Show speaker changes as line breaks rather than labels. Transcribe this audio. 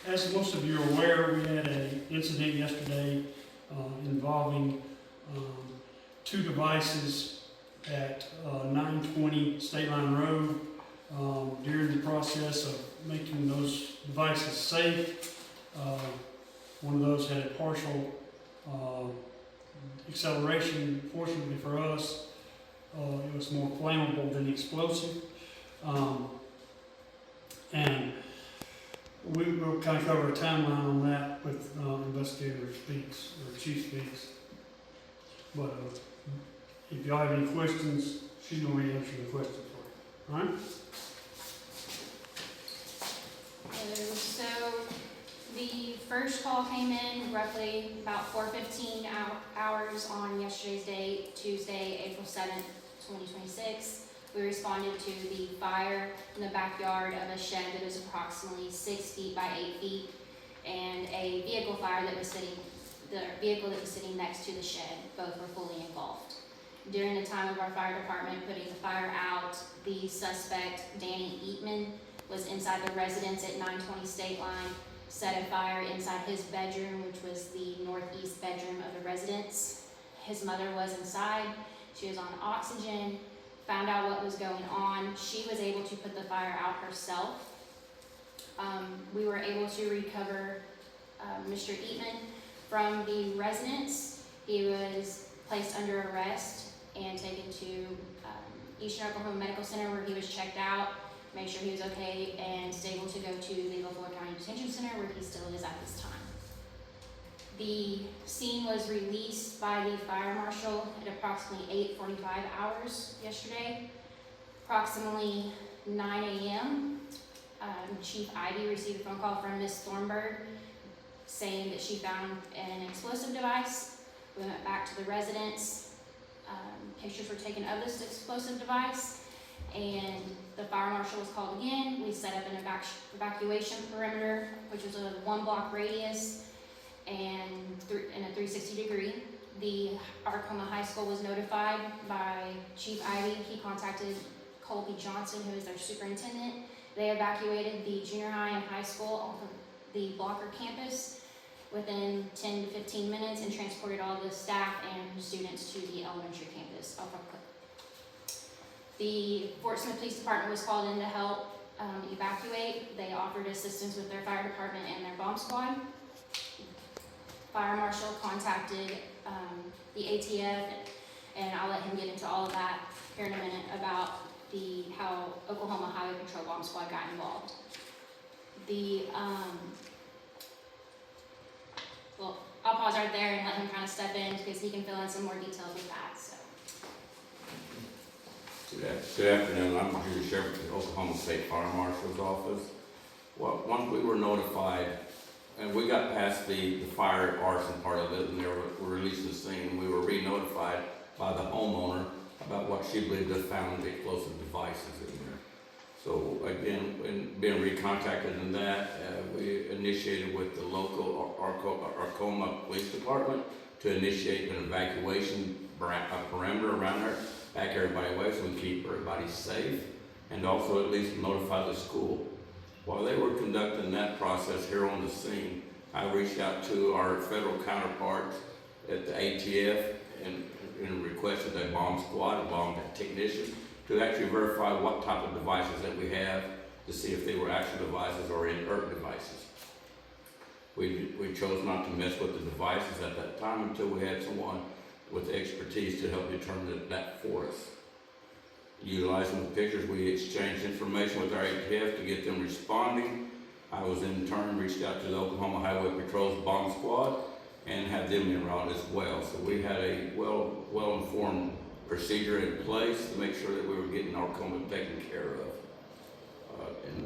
As most of you are aware, we had an incident yesterday involving two devices at 920 State Line Road. During the process of making those devices safe, one of those had a partial acceleration. Fortunately for us, it was more flammable than explosive. And we will kind of cover a timeline on that with investigator Speaks, or Chief Speaks. But if y'all have any questions, she's going to be answering the questions for you. All right?
So the first call came in roughly about 4:15 hours on yesterday's date, Tuesday, April 7th, 2026. We responded to the fire in the backyard of a shed that is approximately 6 feet by 8 feet, and a vehicle fire that was the vehicle that was sitting next to the shed. Both were fully engulfed. During the time of our fire department putting the fire out, the suspect, Danny Eatman, was inside the residence at 920 State Line, set a fire inside his bedroom, which was the northeast bedroom of the residence. His mother was inside. She was on oxygen, found out what was going on. She was able to put the fire out herself. We were able to recover Mr. Eatman from the residence. He was placed under arrest and taken to Eastern Oklahoma Medical Center, where he was checked out, make sure he was okay, and stable to go to the Gulf County Detention Center, where he still is at this time. The scene was released by the fire marshal at approximately 8:45 hours yesterday. Approximately 9 a.m., Chief Ivy received a phone call from Ms. Thornburg saying that she found an explosive device. We went back to the residence. Pictures were taken of this explosive device, and the fire marshal was called again. We set up an evacuation perimeter, which was a 1-block radius and in a 360-degree. The Arkoma High School was notified by Chief Ivy. He contacted Colby Johnson, who is their superintendent. They evacuated the junior high and high school off of the Blocker campus within 10 to 15 minutes and transported all the staff and students to the elementary campus off of Cook. The Fort Smith Police Department was called in to help evacuate. They offered assistance with their fire department and their bomb squad. Fire marshal contacted the ATF, and I'll let him get into all of that here in a minute about how Oklahoma Highway Patrol Bomb Squad got involved. Well, I'll pause right there and let him kind of step in because he can fill in some more details with that. So.
Good afternoon. I'm here to share with the Oklahoma State Fire Marshal's Office. Well, once we were notified, and we got past the fire arson part of it, and they were released the scene, we were re-notified by the homeowner about what she believed had found the explosive devices in there. So again, when being recontacted in that, we initiated with the local Arkoma Police Department to initiate an evacuation perimeter around her, back everybody away so we can keep everybody safe, and also at least notify the school. While they were conducting that process here on the scene, I reached out to our federal counterparts at the ATF and requested a bomb squad, a bomb technician, to actually verify what type of devices that we have to see if they were actual devices or inert devices. We chose not to mess with the devices at that time until we had someone with expertise to help determine that for us. Utilizing the pictures, we exchanged information with our ATF to get them responding. I was in turn reached out to the Oklahoma Highway Patrol's bomb squad and had them en route as well. So we had a well-informed procedure in place to make sure that we were getting Arkoma taken care of. And